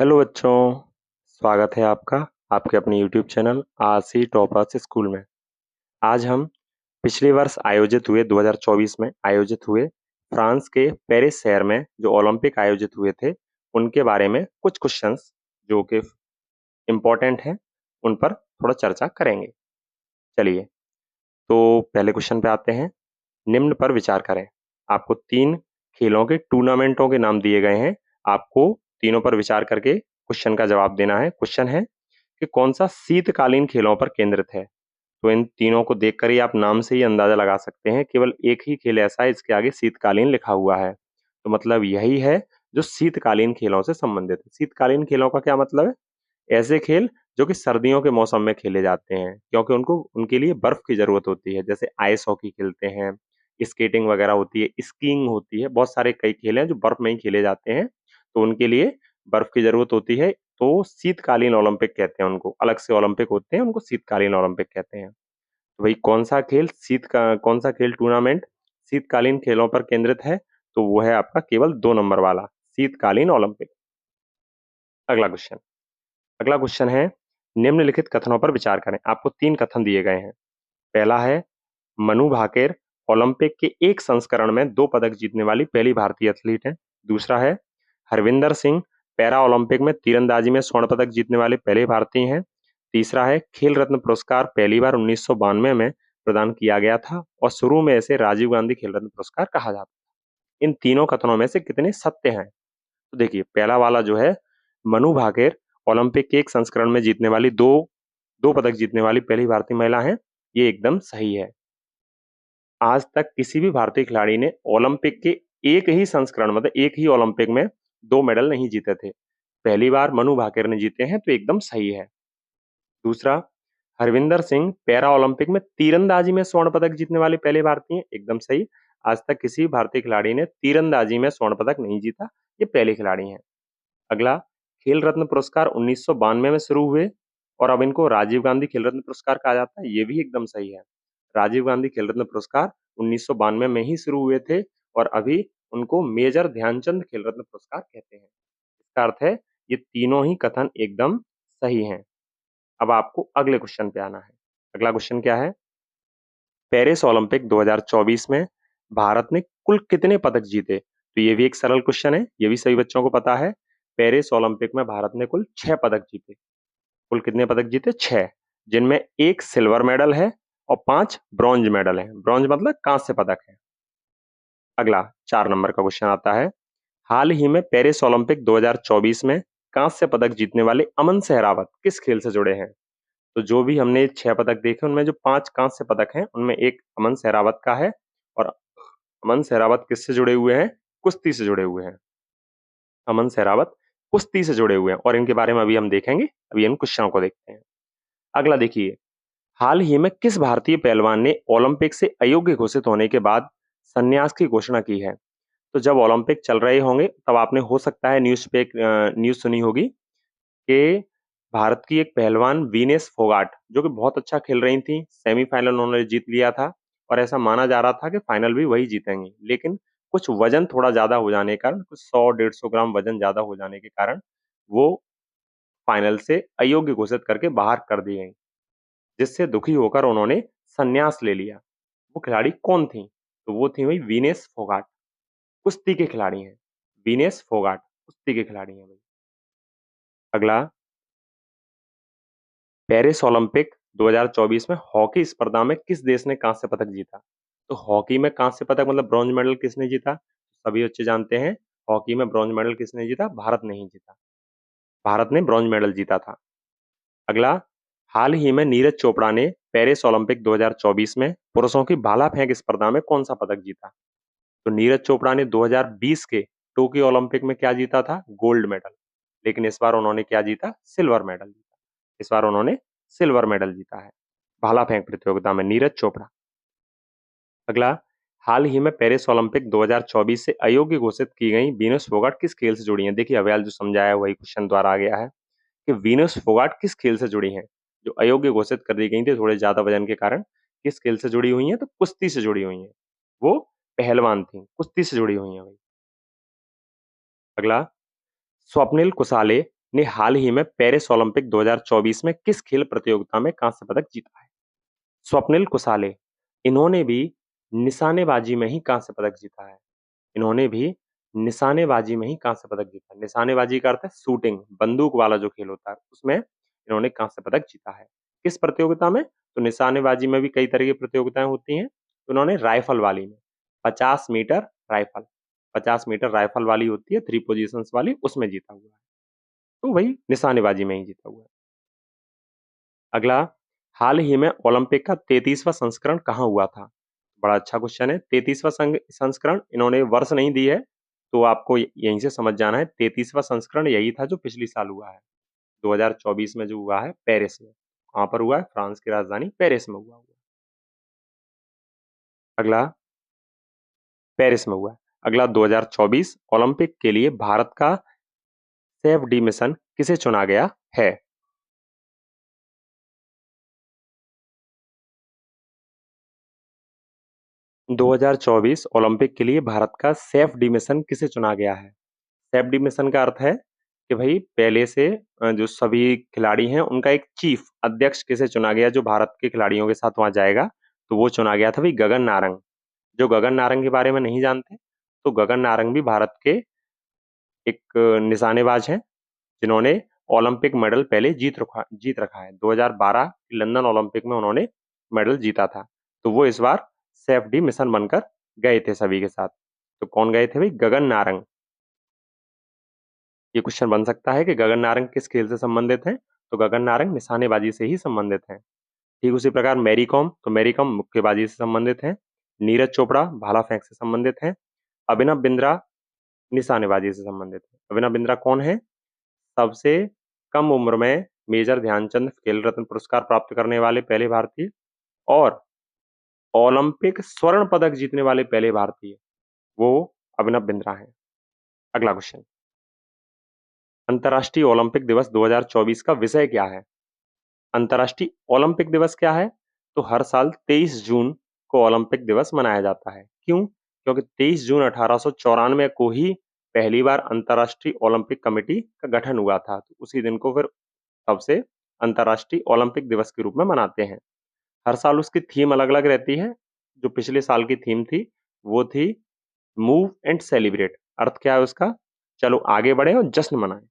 Hello बच्चों, स्वागत है आपका आपके अपने YouTube channel RC toppers school में। आज हम पिछले वर्ष आयोजित हुए 2024 में आयोजित हुए फ्रांस के पेरिस शहर में जो ओलंपिक आयोजित हुए थे उनके बारे में कुछ क्वेश्चंस जो कि इम्पोर्टेंट हैं उन पर थोड़ा चर्चा करेंगे। चलिए, तो पहले क्वेश्चन पे आते हैं। निम्न पर विचार करें। आपको 3 खेलों के टूर्नामेंटों के नाम दिए गए हैं। आपको तीनों पर विचार करके क्वेश्चन का जवाब देना है। क्वेश्चन है कि कौन सा शीतकालीन खेलों पर केंद्रित है। तो इन तीनों को देखकर ही आप नाम से ही अंदाजा लगा सकते हैं, केवल एक ही खेल ऐसा है इसके आगे शीतकालीन लिखा हुआ है, तो मतलब यही है जो शीतकालीन खेलों से संबंधित है। शीतकालीन खेलों का क्या मतलब है? ऐसे खेल जो कि सर्दियों के मौसम में खेले जाते हैं, क्योंकि उनको उनके लिए बर्फ की जरूरत होती है। जैसे आइस हॉकी खेलते हैं, स्केटिंग वगैरह होती है, स्कीइंग होती है, बहुत सारे कई खेल हैं जो बर्फ में ही खेले जाते हैं, तो उनके लिए बर्फ की जरूरत होती है। तो शीतकालीन ओलंपिक कहते हैं उनको, अलग से ओलंपिक होते हैं, उनको शीतकालीन ओलंपिक कहते हैं। तो भाई कौन सा खेल टूर्नामेंट शीतकालीन खेलों पर केंद्रित है? तो वो है आपका केवल 2 नंबर वाला शीतकालीन ओलंपिक। अगला क्वेश्चन अगला क्वेश्चन है, निम्नलिखित कथनों पर विचार करें। आपको 3 कथन दिए गए हैं। पहला है, मनु भाकेर ओलंपिक के एक संस्करण में 2 पदक जीतने वाली पहली भारतीय एथलीट है। दूसरा है, हरविंदर सिंह पैरा ओलंपिक में तीरंदाजी में स्वर्ण पदक जीतने वाले पहले भारतीय हैं। तीसरा है, खेल रत्न पुरस्कार पहली बार 1992 में प्रदान किया गया था और शुरू में इसे राजीव गांधी खेल रत्न पुरस्कार कहा जाता था। इन तीनों कथनों में से कितने सत्य हैं? तो देखिए, पहला वाला जो है, मनु भाकेर ओलंपिक के एक संस्करण में जीतने वाली दो दो पदक जीतने वाली पहली भारतीय महिला हैं, ये एकदम सही है। आज तक किसी भी भारतीय खिलाड़ी ने ओलंपिक के एक ही संस्करण मतलब एक ही ओलंपिक में 2 मेडल नहीं जीते थे। पहली बार मनु भाकेर ने जीते हैं, तो एकदम सही है। दूसरा, हरविंदर सिंह पैरा ओलंपिक में तीरंदाजी में स्वर्ण पदक जीतने वाले पहले भारतीय हैं, एकदम सही। आज तक किसी भी भारतीय खिलाड़ी ने तीरंदाजी में स्वर्ण पदक नहीं जीता, ये पहले खिलाड़ी हैं। अगला, खेल रत्न पुरस्कार 1992 में शुरू हुए और अब इनको राजीव गांधी खेल रत्न पुरस्कार कहा जाता है, ये भी एकदम सही है। राजीव गांधी खेल रत्न पुरस्कार 1992 में ही शुरू हुए थे और अभी उनको मेजर ध्यानचंद खेल रत्न पुरस्कार कहते हैं। इसका अर्थ है ये तीनों ही कथन एकदम सही हैं। अब आपको अगले क्वेश्चन पे आना है। अगला क्वेश्चन क्या है? पेरिस ओलंपिक 2024 में भारत ने कुल कितने पदक जीते? तो ये भी एक सरल क्वेश्चन है, ये भी सभी बच्चों को पता है। पेरिस ओलंपिक में भारत ने कुल 6 पदक जीते। कुल कितने पदक जीते? 6, जिनमें एक सिल्वर मेडल है और 5 ब्रॉन्ज मेडल है। ब्रॉन्ज मतलब कांस्य पदक है। अगला 4 नंबर का क्वेश्चन आता है, हाल ही में पेरिस ओलंपिक 2024 में कांस्य पदक जीतने वाले अमन सहरावत किस खेल से जुड़े हैं? तो जो भी हमने 6 पदक देखे उनमें जो 5 कांस्य पदक हैं उनमें एक अमन सहरावत का है और अमन सहरावत किससे जुड़े हुए हैं? कुश्ती से जुड़े हुए हैं। अमन सहरावत कुश्ती से जुड़े हुए हैं और इनके बारे में अभी हम देखेंगे। अभी इन क्वेश्चनों को देखते हैं। अगला देखिए, हाल ही में किस भारतीय पहलवान ने ओलंपिक से अयोग्य घोषित होने के बाद संन्यास की घोषणा की है? तो जब ओलंपिक चल रहे होंगे तब आपने हो सकता है न्यूज सुनी होगी कि भारत की एक पहलवान वीनेस फोगाट जो कि बहुत अच्छा खेल रही थी, सेमीफाइनल उन्होंने जीत लिया था और ऐसा माना जा रहा था कि फाइनल भी वही जीतेंगी, लेकिन कुछ वजन थोड़ा ज्यादा हो जाने के कारण, कुछ 100-150 ग्राम वजन ज्यादा हो जाने के कारण वो फाइनल से अयोग्य घोषित करके बाहर कर दी गई, जिससे दुखी होकर उन्होंने संन्यास ले लिया। वो खिलाड़ी कौन थी? तो वो थी वही वीनेस फोगाट, कुश्ती के खिलाड़ी हैं। वीनेस फोगाट कुश्ती के खिलाड़ी हैं भाई। अगला, पेरिस ओलंपिक 2024 में हॉकी स्पर्धा में किस देश ने कांस्य पदक जीता? तो हॉकी में कांस्य पदक मतलब ब्रॉन्ज मेडल किसने जीता? सभी बच्चे जानते हैं, हॉकी में ब्रॉन्ज मेडल किसने जीता? भारत ने ही जीता। भारत ने ब्रॉन्ज मेडल जीता था। अगला, हाल ही में नीरज चोपड़ा ने पेरिस ओलंपिक 2024 में पुरुषों की भाला फेंक स्पर्धा में कौन सा पदक जीता? तो नीरज चोपड़ा ने 2020 के टोक्यो ओलंपिक में क्या जीता था? Gold medal. लेकिन इस बार उन्होंने क्या जीता? सिल्वर मेडल जीता। इस बार उन्होंने सिल्वर मेडल जीता है भाला फेंक प्रतियोगिता में, नीरज चोपड़ा। अगला, हाल ही में पेरिस ओलंपिक 2024 से अयोग्य घोषित की गई वीनस फोगाट किस खेल से जुड़ी हैं? देखिए, अव्याल जो समझाया वही क्वेश्चन द्वारा आ गया है कि वीनस फोगाट किस खेल से जुड़ी हैं? जो अयोग्य घोषित कर दी गई थी थोड़े ज्यादा वजन के कारण, किस खेल से जुड़ी हुई हैं? तो कुश्ती से जुड़ी हुई हैं। वो पहलवान थी, कुश्ती से जुड़ी हुई हैं भाई। अगला, स्वप्निल कुसाले ने हाल ही में पेरिस ओलंपिक 2024 में किस खेल प्रतियोगिता में कांस्य पदक जीता है? स्वप्निल कुसाले, इन्होंने भी निशानेबाजी में ही कांस्य पदक जीता है। इन्होंने भी निशानेबाजी में ही कांस्य पदक जीता है। निशानेबाजी का अर्थ है शूटिंग, बंदूक वाला जो खेल होता है, उसमें इन्होंने कांस्य पदक जीता है। किस प्रतियोगिता में? तो निशानेबाजी में भी कई तरह की प्रतियोगिताएं होती हैं, तो उन्होंने राइफल वाली में 50 मीटर राइफल, 50 मीटर राइफल वाली होती है, 3 पोजीशंस वाली, उसमें जीता हुआ है। तो वही निशानेबाजी में ही जीता हुआ है। अगला, हाल ही में ओलंपिक का 33वां संस्करण कहाँ हुआ था? बड़ा अच्छा क्वेश्चन है। 33वां संस्करण, इन्होंने वर्ष नहीं दी है, तो आपको यहीं से समझ जाना है। 33वां संस्करण यही था जो पिछली साल हुआ है, 2024 में जो हुआ है पेरिस में। कहाँ पर हुआ है? फ्रांस की राजधानी पेरिस में हुआ। अगला, पेरिस में हुआ है। अगला, 2024 ओलंपिक के लिए भारत का सेफ डी मिशन किसे चुना गया है? 2024 ओलंपिक के लिए भारत का सेफ डी मिशन किसे चुना गया है? सेफ डी मिशन का अर्थ है कि भाई पहले से जो सभी खिलाड़ी हैं उनका एक चीफ अध्यक्ष किसे चुना गया जो भारत के खिलाड़ियों के साथ वहां जाएगा, तो वो चुना गया था भाई गगन नारंग। जो गगन नारंग के बारे में नहीं जानते, तो गगन नारंग भी भारत के एक निशानेबाज हैं जिन्होंने ओलंपिक मेडल पहले जीत रखा है। 2012 लंदन ओलंपिक में उन्होंने मेडल जीता था, तो वो इस बार सेफ डी मिशन बनकर गए थे सभी के साथ। तो कौन गए थे भाई? गगन नारंग। ये क्वेश्चन बन सकता है कि गगन नारंग किस खेल से संबंधित हैं? तो गगन नारंग निशानेबाजी से ही संबंधित हैं। ठीक उसी प्रकार मैरी कॉम, तो मैरी कॉम मुक्केबाजी से संबंधित हैं। नीरज चोपड़ा भाला फेंक से संबंधित हैं। अभिनव बिंद्रा निशानेबाजी से संबंधित है। अभिनव बिंद्रा कौन है? सबसे कम उम्र में मेजर ध्यानचंद खेल रत्न पुरस्कार प्राप्त करने वाले पहले भारतीय और ओलंपिक स्वर्ण पदक जीतने वाले पहले भारतीय, वो अभिनव बिंद्रा हैं। अगला क्वेश्चन, अंतर्राष्ट्रीय ओलंपिक दिवस 2024 का विषय क्या है? अंतर्राष्ट्रीय ओलंपिक दिवस क्या है? तो हर साल 23 जून को ओलंपिक दिवस मनाया जाता है। क्यों? क्योंकि 23 जून 1894 को ही पहली बार अंतर्राष्ट्रीय ओलंपिक कमेटी का गठन हुआ था, तो उसी दिन को फिर तब से अंतर्राष्ट्रीय ओलंपिक दिवस के रूप में मनाते हैं। हर साल उसकी थीम अलग अलग रहती है। जो पिछले साल की थीम थी वो थी मूव एंड सेलिब्रेट। अर्थ क्या है उसका? चलो आगे बढ़े और जश्न मनाएं।